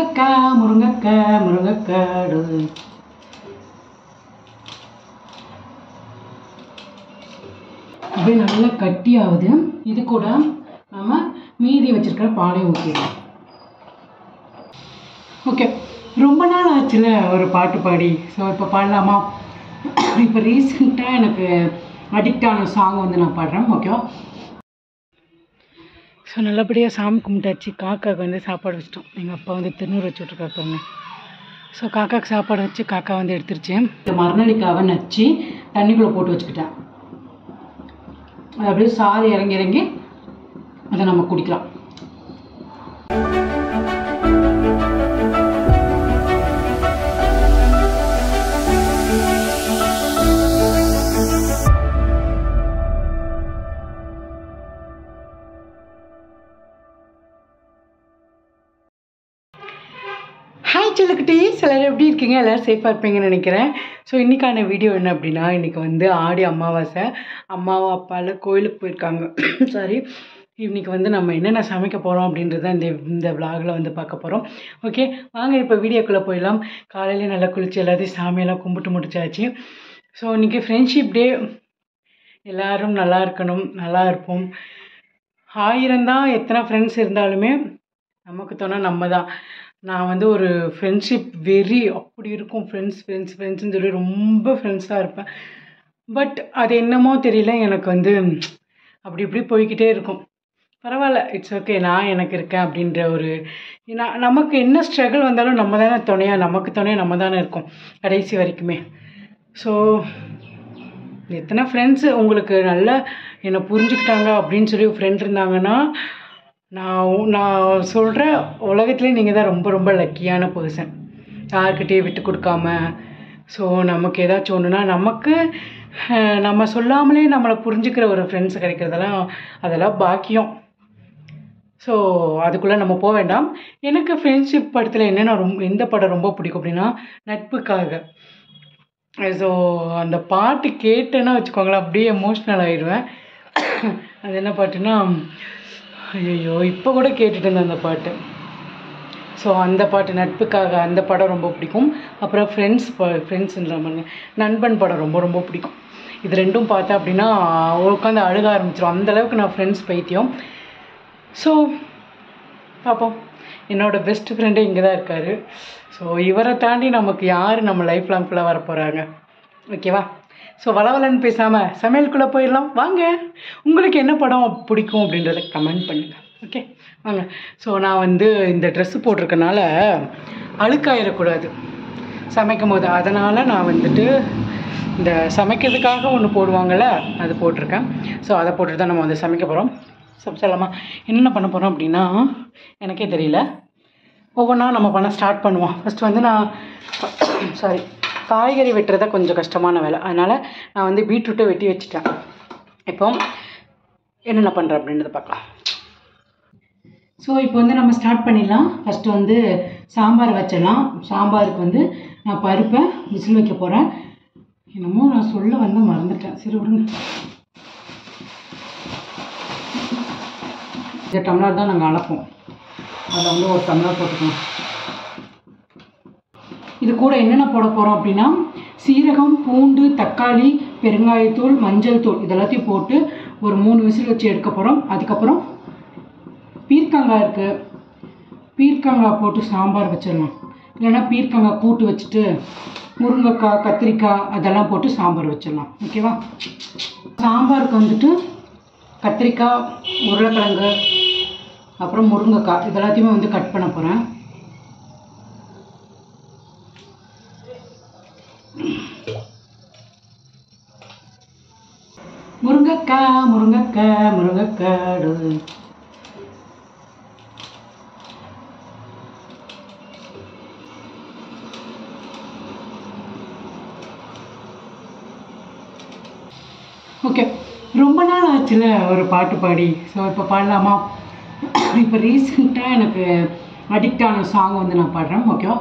முருங்கக்காய் முருங்கக்காய் முருங்கக்காடு. அப்படியே நல்லா கட்டி ஆகுது. இது கூட நம்ம மீதி வச்சிருக்கிற பாலையும் ஊற்றிடலாம். ஓகே, ரொம்ப நாள் ஆச்சுல ஒரு பாட்டு பாடி. ஸோ இப்போ பாடலாமா? இப்போ ரீசெண்டாக எனக்கு அடிக்ட் ஆன சாங் வந்து நான் பாடுறேன். ஓகேவா? ஸோ நல்லபடியாக சாமி கும்பிட்டாச்சு. காக்காவுக்கு வந்து சாப்பாடு வச்சிட்டோம். எங்கள் அப்பா வந்து திருநூறு வச்சு விட்ருக்காப்பாங்க. ஸோ காக்காவுக்கு சாப்பாடு வச்சு காக்கா வந்து எடுத்துருச்சு. இந்த மரநடிக்காவை நச்சு தண்ணிக்குள்ளே போட்டு வச்சுக்கிட்டேன். அது அப்படியே சாறு இறங்கி இறங்கி அதை நம்ம குடிக்கலாம். ஹாய் சிலக்குட்டி, சிலர் எப்படி இருக்கீங்க? எல்லோரும் சேஃபாக இருப்பீங்கன்னு நினைக்கிறேன். ஸோ இன்றைக்கான வீடியோ என்ன அப்படின்னா, இன்றைக்கி வந்து ஆடி அமாவாசை. அம்மாவும் அப்பாவில் கோயிலுக்கு போயிருக்காங்க. சாரி, இன்றைக்கி வந்து நம்ம என்னென்ன சமைக்க போகிறோம் அப்படின்றத இந்த விலாகில் வந்து பார்க்க போகிறோம். ஓகே, வாங்க இப்போ வீடியோக்குள்ளே போயிடலாம். காலையிலே நல்லா குளிச்சு எல்லாத்தையும் சாமியெல்லாம் கும்பிட்டு முடிச்சாச்சு. ஸோ இன்றைக்கி ஃப்ரெண்ட்ஷிப் டே. எல்லோரும் நல்லா இருக்கணும், நல்லா இருப்போம். 1000 தான் எத்தனை ஃப்ரெண்ட்ஸ் இருந்தாலுமே நமக்கு தோணா நம்ம தான். நான் வந்து ஒரு ஃப்ரெண்ட்ஷிப் வெறி அப்படி இருக்கும். ஃப்ரெண்ட்ஸ்ன்னு சொல்லி ரொம்ப ஃப்ரெண்ட்ஸாக இருப்பேன். பட் அது என்னமோ தெரியல, எனக்கு வந்து அப்படி இப்படி போய்கிட்டே இருக்கும். பரவாயில்ல, இட்ஸ் ஓகே, நான் எனக்கு இருக்கேன் அப்படின்ற ஒரு நமக்கு என்ன ஸ்ட்ரகிள் வந்தாலும் நம்ம தானே நமக்கு துணையாக நம்ம தானே இருக்கோம் கடைசி வரைக்குமே. ஸோ எத்தனை ஃப்ரெண்ட்ஸு உங்களுக்கு நல்லா என்னை புரிஞ்சுக்கிட்டாங்க அப்படின்னு சொல்லி ஃப்ரெண்ட் இருந்தாங்கன்னா, நான் சொல்கிற உலகத்துலேயே நீங்கள் தான் ரொம்ப ரொம்ப லக்கியான பர்சன். யார்கிட்டையும் விட்டு கொடுக்காம. ஸோ நமக்கு ஏதாச்சும் ஒன்றுனா நமக்கு நம்ம சொல்லாமலே நம்மளை புரிஞ்சுக்கிற ஒரு ஃப்ரெண்ட்ஸ் அதெல்லாம் பாக்கியம். ஸோ அதுக்குள்ளே நம்ம போக வேண்டாம். எனக்கு ஃப்ரெண்ட்ஷிப் படத்தில் என்னென்ன எந்த படம் ரொம்ப பிடிக்கும் அப்படின்னா, நட்புக்காக. ஸோ அந்த பாட்டு கேட்டேன்னா வச்சுக்கோங்களேன், அப்படியே எமோஷ்னல் ஆகிடுவேன். அது என்ன பாட்டுன்னா, ஐயோ இப்போ கூட கேட்டுட்டு இருந்தேன் அந்த பாட்டு. ஸோ அந்த பாட்டு நட்புக்காக, அந்த படம் ரொம்ப பிடிக்கும். அப்புறம் ஃப்ரெண்ட்ஸுன்ற மாதிரி நண்பன் படம் ரொம்ப ரொம்ப பிடிக்கும். இது ரெண்டும் பார்த்தேன் அப்படின்னா உட்காந்து அழுக ஆரம்பிச்சிடும். அந்தளவுக்கு நான் ஃப்ரெண்ட்ஸ் பைத்தியம். ஸோ பார்ப்போம். என்னோடய பெஸ்ட் ஃப்ரெண்டே இங்கே தான் இருக்கார். ஸோ இவரை தாண்டி நமக்கு யார் நம்ம லைஃப் லாங் ஃபுல்லாக வரப்போகிறாங்க? ஓகேவா? ஸோ வளவலன்னு பேசாமல் சமையலுக்குள்ளே போயிடலாம் வாங்க. உங்களுக்கு என்ன படம் பிடிக்கும் அப்படின்றத கமெண்ட் பண்ணுங்கள். ஓகே வாங்க. ஸோ நான் வந்து இந்த ட்ரெஸ்ஸு போட்டிருக்கனால அழுக்காயிடக்கூடாது சமைக்கும் போது. அதனால் நான் வந்துட்டு இந்த சமைக்கிறதுக்காக ஒன்று போடுவாங்கள்ல, அது போட்டிருக்கேன். ஸோ அதை போட்டுட்டு தான் நம்ம வந்து சமைக்க போகிறோம். சமைச்சிடலாமா? என்னென்ன பண்ண போகிறோம் அப்படின்னா எனக்கே தெரியல. ஒவ்வொன்றா நம்ம பண்ண ஸ்டார்ட் பண்ணுவோம். ஃபஸ்ட்டு வந்து காய்கறி வெட்டுறதா கொஞ்சம் கஷ்டமான வேலை. அதனால் நான் வந்து பீட்ரூட்டை வெட்டி வச்சுட்டேன். இப்போ என்னென்ன பண்ணுறேன் அப்படின்றத பார்க்கலாம். ஸோ இப்போ வந்து நம்ம ஸ்டார்ட் பண்ணிடலாம். ஃபஸ்ட்டு வந்து சாம்பார் வச்சிடலாம். சாம்பாருக்கு வந்து நான் பருப்பை விசில் வைக்க போகிறேன். என்னமோ நான் சொல்ல வந்து மறந்துட்டேன். சரி விடுங்க. இந்த டம்ளர் தான் நாங்கள் அளப்போம். அதில் வந்து ஒரு டம்ளர் போட்டுக்கலாம். இது கூட என்னென்ன போட போகிறோம் அப்படின்னா, சீரகம், பூண்டு, தக்காளி, பெருங்காயத்தூள், மஞ்சள் தூள் இதெல்லாத்தையும் போட்டு ஒரு 3 விசில் வச்சு எடுக்க போகிறோம். அதுக்கப்புறம் பீர்க்கங்காய் இருக்குது, பீர்க்கங்காய் போட்டு சாம்பார் வச்சிடலாம். இல்லைன்னா பீர்க்கங்காய் கூட்டு வச்சுட்டு முருங்கைக்காய், கத்திரிக்காய் அதெல்லாம் போட்டு சாம்பார் வச்சிடலாம். ஓகேவா? சாம்பாருக்கு வந்துட்டு கத்திரிக்காய், உருளைக்கிழங்கு, அப்புறம் முருங்கைக்காய் இதெல்லாத்தையுமே வந்து கட் பண்ண போகிறேன். முருங்கைக்காய் முருங்கைக்காய் முருங்கைக்காடு. ஓகே, ரொம்ப நாள் ஆச்சுல ஒரு பாட்டு பாடி. ஸோ இப்போ பாடலாமா? இப்போ ரீசெண்டாக எனக்கு அடிக்ட் ஆன சாங் வந்து நான் பாடுறேன். ஓகேவா?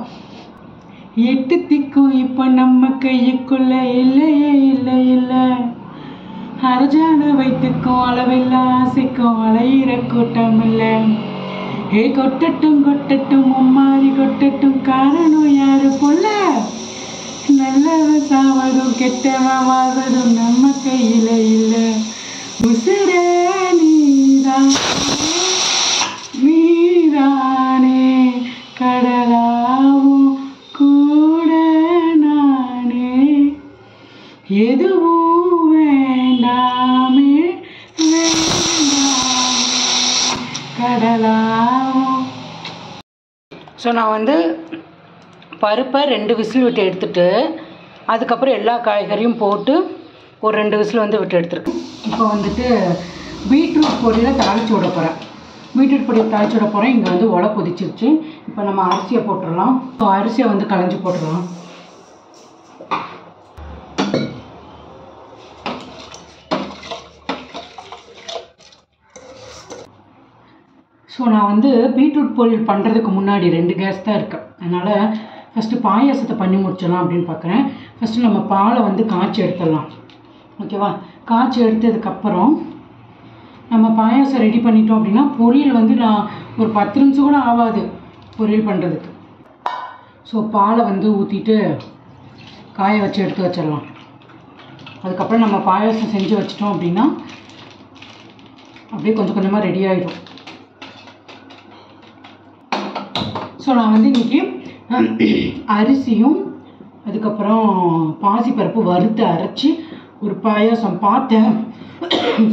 8 திக்கும் இப்போ நம்ம கையுக்குள்ள இல்லையே இல்லை இல்லை, அரஜான வைத்துக்கும் அளவில்ல ஆசைக்கும் அலையிற கூட்டம் இல்லை. ஏ கொட்டட்டும் கொட்டட்டும் மும்மாரி கொட்ட கெட்டவன் வாழ்வதும் நம்ம கையில இல்லை. உசுரே நீதான் நீதானே கடலாவும் கூட நானே எதுவும் வேண்டாமே கடலாவும். ஸோ நான் வந்து பருப்பை 2 விசில் விட்டு எடுத்துட்டு அதுக்கப்புறம் எல்லா காய்கறியும் போட்டு ஒரு 2 விசில் வந்து விட்டு எடுத்துருக்கேன். இப்போ வந்துட்டு பீட்ரூட் பொரியலை தாளித்து விட போகிறேன். பீட்ரூட் பொரியல் தாளித்து விட போகிறேன். இங்கே வந்து உலை கொதிச்சிருச்சு. இப்போ நம்ம அரிசியை போட்டுடலாம். ஸோ அரிசியை வந்து களைஞ்சி போட்டுடலாம். ஸோ நான் வந்து பீட்ரூட் பொரியல் பண்ணுறதுக்கு முன்னாடி 2 கேஸ் தான் இருக்குது. அதனால் ஃபஸ்ட்டு பாயாசத்தை பண்ணி முடிச்சிடலாம் அப்படின்னு பார்க்குறேன். ஃபஸ்ட்டு நம்ம பாலை வந்து காய்ச்சி எடுத்துடலாம். ஓகேவா? காய்ச்சி எடுத்ததுக்கப்புறம் நம்ம பாயாசம் ரெடி பண்ணிட்டோம் அப்படின்னா பொரியல் வந்து நான் ஒரு 10 நிமிஷம் கூட ஆகாது பொரியல் பண்ணுறதுக்கு. ஸோ பாலை வந்து ஊற்றிட்டு காய வச்சு எடுத்து வச்சிடலாம். அதுக்கப்புறம் நம்ம பாயாசம் செஞ்சு வச்சிட்டோம் அப்படின்னா அப்படியே கொஞ்சம் கொஞ்சமாக ரெடி ஆகிடும். ஸோ நான் வந்து இன்றைக்கி அரிசியும் அதுக்கப்புறம் பாசிப்பருப்பு வறுத்து அரைச்சி ஒரு பாயாசம் பார்த்தேன்.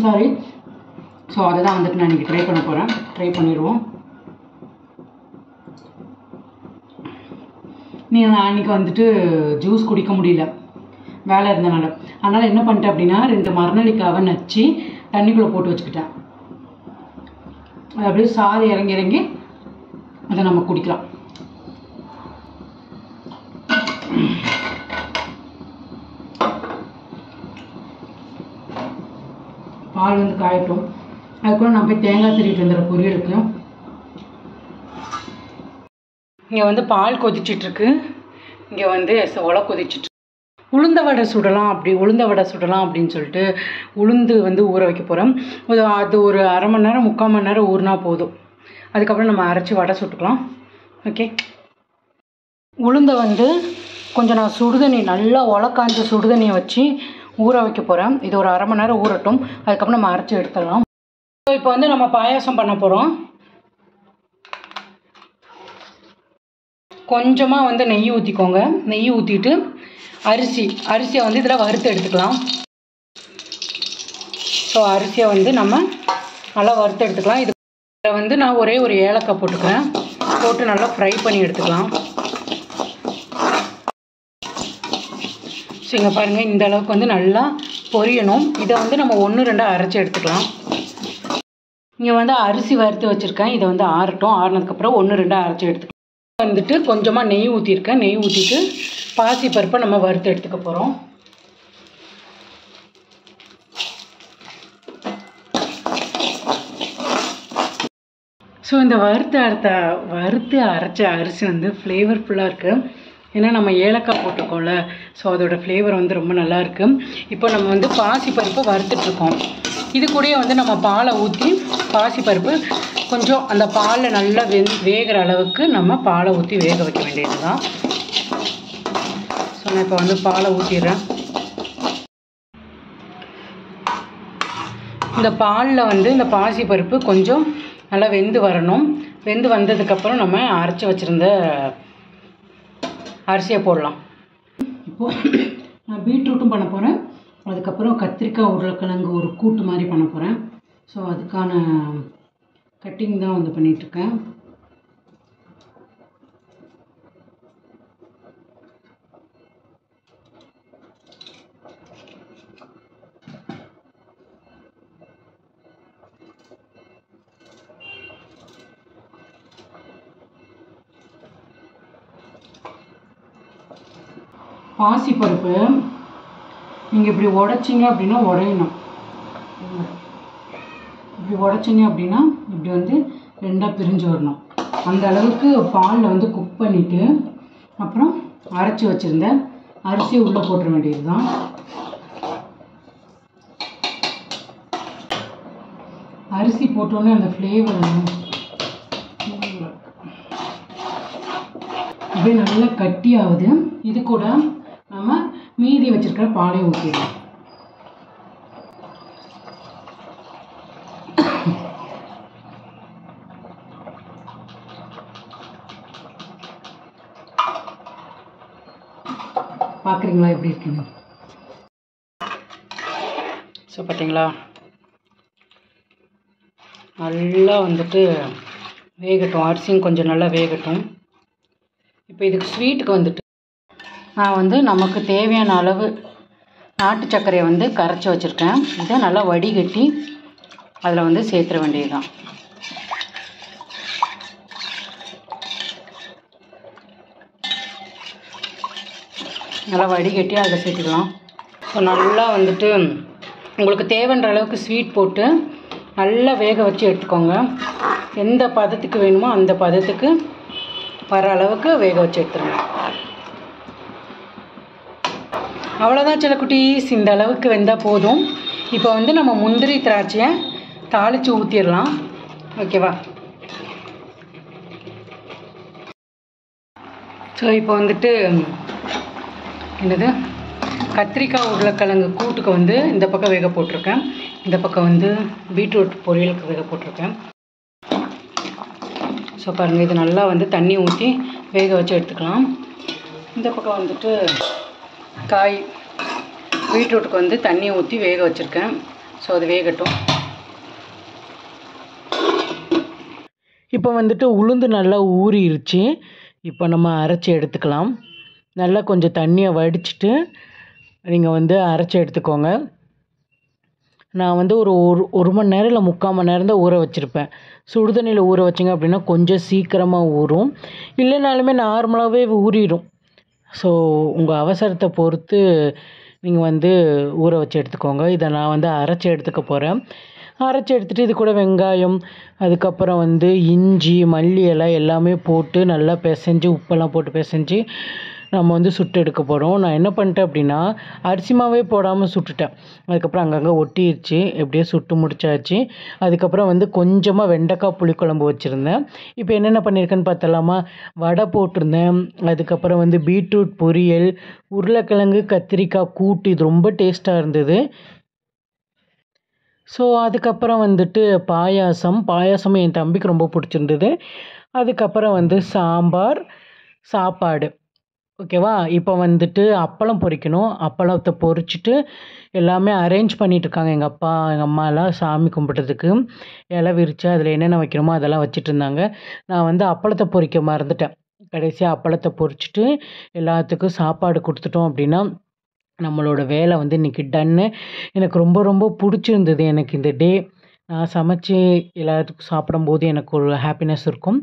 சாரி. ஸோ அதை தான் வந்துட்டு நான் இன்றைக்கி ட்ரை பண்ண போகிறேன். ட்ரை பண்ணிடுவோம். நான் அன்றைக்கி வந்துட்டு ஜூஸ் குடிக்க முடியல, வேலை இருந்தனால. அதனால் என்ன பண்ணிட்டேன் அப்படின்னா 2 மரநெல்லிக்காவை நச்சு தண்ணிக்குள்ளே போட்டு வச்சுக்கிட்டேன். அது அப்படியே சாறு இறங்கி இறங்கி அதை நம்ம குடிக்கலாம். பால் வந்து காயட்டும். அதுக்குள்ள நான் போய் தேங்காய் திருவிட்டு வந்துடுறேன் பொரியலுக்கு. இங்கே வந்து பால் கொதிச்சிட்ருக்கு. இங்கே வந்து உலை கொதிச்சிட்டு உளுந்த வடை சுடலாம். உளுந்த வடை சுடலாம் அப்படின்னு சொல்லிட்டு உளுந்து வந்து ஊற வைக்க போகிறோம். அது ஒரு அரை மணி நேரம் 3/4 மணி நேரம் ஊறினா போதும். அதுக்கப்புறம் நம்ம அரைச்சி வடை சுட்டுக்கலாம். ஓகே. உளுந்தை வந்து கொஞ்சம் நான் சுடுதண்ணி நல்லா உலக்காஞ்ச சுடுதண்ணியை வச்சு ஊற வைக்க போகிறேன். இது ஒரு அரை மணி நேரம் ஊறட்டும். அதுக்கப்புறம் நம்ம அரைச்சி எடுத்துடலாம். ஸோ இப்போ வந்து நம்ம பாயாசம் பண்ண போகிறோம். கொஞ்சமாக வந்து நெய் ஊற்றிக்கோங்க. நெய் ஊற்றிட்டு அரிசியை வந்து இதில் வறுத்து எடுத்துக்கலாம். ஸோ அரிசியை வந்து நம்ம நல்லா வறுத்து எடுத்துக்கலாம். இதில் வந்து நான் ஒரே ஒரு ஏலக்காய் போட்டுக்கிறேன். போட்டு நல்லா ஃப்ரை பண்ணி எடுத்துக்கலாம். ஸோ இங்கே பாருங்கள், இந்த அளவுக்கு வந்து நல்லா பொரியணும். இதை வந்து நம்ம 1-2 அரைச்சி எடுத்துக்கலாம். இங்கே வந்து அரிசி வறுத்து வச்சுருக்கேன். இதை வந்து ஆறட்டும். ஆறினதுக்கப்புறம் 1-2 அரைச்சி எடுத்துக்கலாம். வந்துட்டு கொஞ்சமாக நெய் ஊற்றிருக்கேன். நெய் ஊற்றிட்டு பாசி பருப்பை நம்ம வறுத்து எடுத்துக்க போகிறோம். ஸோ இந்த வறுத்து அரைச்ச அரிசி வந்து ஃப்ளேவர்ஃபுல்லாக இருக்குது. ஏன்னா நம்ம ஏலக்காய் போட்டிருக்கோம்ல, ஸோ அதோட ஃப்ளேவர் வந்து ரொம்ப நல்லாயிருக்கு. இப்போ நம்ம வந்து பாசிப்பருப்பை வறுத்துட்ருக்கோம். இது கூடயே வந்து நம்ம பாலை ஊற்றி பாசிப்பருப்பு கொஞ்சம் அந்த பாலில் நல்லா வேகிற அளவுக்கு நம்ம பாலை ஊற்றி வேக வைக்க வேண்டியது தான். ஸோ நான் இப்போ வந்து பாலை ஊற்றிடுறேன். இந்த பாலில் வந்து இந்த பாசிப்பருப்பு கொஞ்சம் நல்லா வெந்து வரணும். வெந்து வந்ததுக்கப்புறம் நம்ம அரைச்சி வச்சுருந்த அரிசியை போடலாம். இப்போது நான் பீட்ரூட்டும் பண்ண போகிறேன். அதுக்கப்புறம் கத்திரிக்காய் உருளைக்கிழங்கு ஒரு கூட்டு மாதிரி பண்ண போகிறேன். ஸோ அதுக்கான கட்டிங் தான் வந்து பண்ணிகிட்ருக்கேன். பாசிப்பருப்பு நீங்கள் இப்படி உடைச்சிங்க அப்படின்னா உடையணும். இப்படி உடைச்சிங்க அப்படின்னா இப்படி வந்து 2ஆக பிரிஞ்சு வரணும். அந்த அளவுக்கு பாலில் வந்து குக் பண்ணிவிட்டு அப்புறம் அரைச்சி வச்சுருந்த அரிசியை உள்ளே போட்டுற வேண்டியது தான். அரிசி போட்டோன்னே அந்த ஃப்ளேவர் அப்படியே நல்லா கட்டியாகுது. இது கூட நம்ம மீதி வச்சுருக்கிற பாலையும் ஊற்றிடலாம். பார்க்குறீங்களா எப்படி இருக்குன்னு? ஸோ பார்த்தீங்களா, நல்லா வந்துட்டு வேகட்டும், அரிசியும் கொஞ்சம் நல்லா வேகட்டும். இப்போ இதுக்கு ஸ்வீட்டுக்கு வந்துட்டு நான் வந்து நமக்கு தேவையான அளவு நாட்டு சர்க்கரையை வந்து கரைச்சி வச்சுருக்கேன். இதை நல்லா வடிகட்டி அதில் வந்து சேர்த்துற வேண்டியது தான். நல்லா வடிகட்டி அதில் சேர்த்துக்கலாம். ஸோ நல்லா வந்துட்டு உங்களுக்கு தேவைன்ற அளவுக்கு ஸ்வீட் போட்டு நல்லா வேக வச்சு எடுத்துக்கோங்க. எந்த பதத்துக்கு வேணுமோ அந்த பதத்துக்கு வர அளவுக்கு வேக வச்சு எடுத்துருங்க. அவ்வளோதான் செல்லக்குட்டீஸ், இந்த அளவுக்கு வெந்தால் போதும். இப்போ வந்து நம்ம முந்திரி திராட்சையை தாளித்து ஊற்றிடலாம். ஓகேவா? ஸோ இப்போ வந்துட்டு என்னது கத்திரிக்காய் உருளைக்கிழங்கு கூட்டுக்கு வந்து இந்த பக்கம் வேக போட்டிருக்கேன். இந்த பக்கம் வந்து பீட்ரூட் பொரியலுக்கு வேக போட்டிருக்கேன். ஸோ பாருங்கள், இது நல்லா வந்து தண்ணி ஊற்றி வேக வச்சு எடுத்துக்கலாம். இந்த பக்கம் வந்துட்டு காய் பீட்ரூட்டுக்கு வந்து தண்ணி ஊற்றி வேக வச்சுருக்கேன். ஸோ அது வேகட்டும். இப்போ வந்துட்டு உளுந்து நல்லா ஊறிடுச்சு. இப்போ நம்ம அரைச்சி எடுத்துக்கலாம். நல்லா கொஞ்சம் தண்ணியை வடிச்சிட்டு நீங்கள் வந்து அரைச்சி எடுத்துக்கோங்க. நான் வந்து ஒரு மணி நேரம் இல்லை 3/4 மணி நேரம் தான் ஊற வச்சுருப்பேன். சுடுதண்ணியில் ஊற வச்சிங்க அப்படின்னா கொஞ்சம் சீக்கிரமாக ஊறும், இல்லைனாலுமே நார்மலாகவே ஊறிடும். ஸோ உங்கள் அவசரத்தை பொறுத்து நீங்கள் வந்து ஊற வச்சு எடுத்துக்கோங்க. இதை நான் வந்து அரைச்சி எடுத்துக்க போகிறேன். அரைச்சி எடுத்துகிட்டு இது கூட வெங்காயம், அதுக்கப்புறம் வந்து இஞ்சி, மல்லி இலை எல்லாமே போட்டு நல்லா பிசைஞ்சு, உப்பெல்லாம் போட்டு பிசைஞ்சு நம்ம வந்து சுட்டு எடுக்க போகிறோம். நான் என்ன பண்ணிட்டேன் அப்படின்னா அரிசி மாவே போடாமல் சுட்டுட்டேன். அதுக்கப்புறம் அங்கங்கே ஒட்டிடுச்சு. எப்படியோ சுட்டு முடிச்சாச்சு. அதுக்கப்புறம் வந்து கொஞ்சமாக வெண்டைக்காய் புளிக்குழம்பு வச்சுருந்தேன். இப்போ என்னென்ன பண்ணியிருக்கேன்னு பார்த்தலாமா? வடை போட்டிருந்தேன். அதுக்கப்புறம் வந்து பீட்ரூட் பொரியல், உருளைக்கிழங்கு கத்திரிக்காய் கூட்டு, இது ரொம்ப டேஸ்ட்டாக இருந்தது. ஸோ அதுக்கப்புறம் வந்துட்டு பாயாசமும் என் தம்பிக்கு ரொம்ப பிடிச்சிருந்தது. அதுக்கப்புறம் வந்து சாம்பார், சாப்பாடு. ஓகேவா? இப்போ வந்துட்டு அப்பளம் பொரிக்கணும். அப்பளத்தை பொரிச்சிட்டு எல்லாமே அரேஞ்ச் பண்ணிகிட்ருக்காங்க எங்கள் அப்பா எங்கள் அம்மாலாம் சாமி கும்பிட்றதுக்கு. இலை விரித்து அதில் என்னென்ன வைக்கணுமோ அதெல்லாம் வச்சுட்டு இருந்தாங்க. நான் வந்து அப்பளத்தை பொரிக்க மறந்துட்டேன். கடைசியாக அப்பளத்தை பொரிச்சிட்டு எல்லாத்துக்கும் சாப்பாடு கொடுத்துட்டோம் அப்படின்னா நம்மளோட வேலை வந்து இன்றைக்கி டன்னு. எனக்கு ரொம்ப ரொம்ப பிடிச்சிருந்தது எனக்கு இந்த டே. நான் சமைச்சு எல்லாத்துக்கும் சாப்பிடும்போது எனக்கு ஒரு ஹாப்பினஸ் இருக்கும்.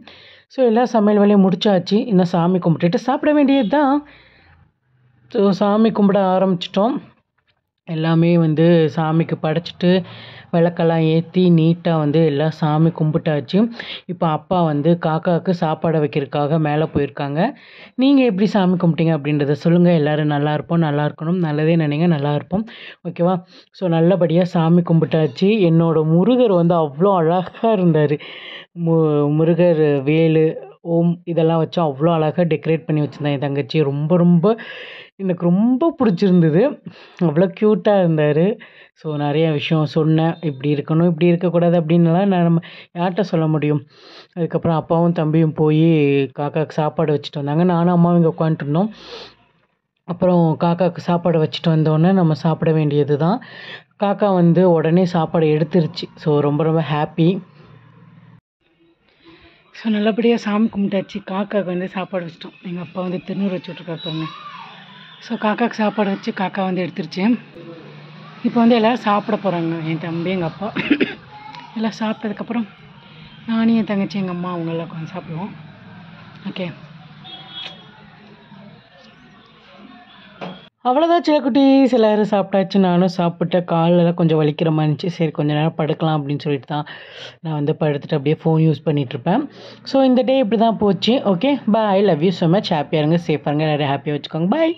ஸோ எல்லா சமையல் வேலையும் முடிச்சாச்சு. இன்னும் சாமி கும்பிட்டுட்டு சாப்பிட வேண்டியது தான். ஸோ சாமி கும்பிட ஆரம்பிச்சிட்டோம். எல்லாமே வந்து சாமிக்கு படைச்சிட்டு விளக்கெல்லாம் ஏற்றி நீட்டாக வந்து எல்லாம் சாமி கும்பிட்டாச்சு. இப்போ அப்பா வந்து காக்காவுக்கு சாப்பாடு வைக்கிறதுக்காக மேலே போயிருக்காங்க. நீங்கள் எப்படி சாமி கும்பிட்டீங்க அப்படின்றத சொல்லுங்கள். எல்லோரும் நல்லா இருப்போம், நல்லா இருக்கணும், நல்லதே நினைங்க, நல்லா இருப்போம். ஓகேவா? ஸோ நல்லபடியாக சாமி கும்பிட்டாச்சு. என்னோடய முருகர் வந்து அவ்வளோ அழகாக இருந்தார். முருகர் வேலு, ஓம் இதெல்லாம் வச்சு அவ்வளோ அழகாக டெக்கரேட் பண்ணி வச்சுருந்தேன். என் தங்கச்சி ரொம்ப ரொம்ப எனக்கு ரொம்ப பிடிச்சிருந்தது. அவ்வளோ க்யூட்டாக இருந்தார். ஸோ நிறைய விஷயம் சொன்னேன். இப்படி இருக்கணும், இப்படி இருக்கக்கூடாது அப்படின்லாம் நம்ம யார்கிட்ட சொல்ல முடியும்? அதுக்கப்புறம் அப்பாவும் தம்பியும் போய் காக்காவுக்கு சாப்பாடு வச்சுட்டு வந்தாங்க. நானும் அம்மாவும் இங்கே உட்காந்துட்ருந்தோம். அப்புறம் காக்காவுக்கு சாப்பாடு வச்சுட்டு வந்தோடனே நம்ம சாப்பிட வேண்டியது தான். காக்கா வந்து உடனே சாப்பாடு எடுத்துருச்சு. ஸோ ரொம்ப ரொம்ப ஹாப்பி. ஸோ நல்லபடியாக சாமி கும்பிட்டாச்சு. காக்காவுக்கு வந்து சாப்பாடு வச்சிட்டோம். எங்கள் அப்பா வந்து திருநூறு வச்சு விட்ருக்காங்க. ஸோ காக்காவுக்கு சாப்பாடு வச்சு காக்கா வந்து எடுத்துருச்சு. இப்போ வந்து எல்லோரும் சாப்பிட போகிறாங்க. என் தம்பி, எங்கள் அப்பா எல்லாம் சாப்பிட்டதுக்கப்புறம் நானும் என் தங்கச்சி, எங்கள் அம்மா அவங்கெல்லாம் உட்காந்து சாப்பிடுவோம். ஓகே, அவ்வளோதான் செல்லக்குட்டீஸ். எல்லோரும் சாப்பிட்டாச்சு. நானும் சாப்பிட்டேன். காலெல்லாம் கொஞ்சம் வலிக்கிற மாதிரி இருந்துச்சு. சரி கொஞ்சம் நேரம் படுக்கலாம் அப்படின்னு சொல்லிட்டு தான் நான் வந்து படுத்துட்டு அப்படியே ஃபோன் யூஸ் பண்ணிகிட்ருப்பேன். ஸோ இந்த டே இப்படி தான் போச்சு. Okay, bye. Love you so much. ஹாப்பியாக இருங்க, சேஃபாக இருங்க, எல்லோரும் ஹாப்பியாக வச்சுக்கோங்க. பாய்.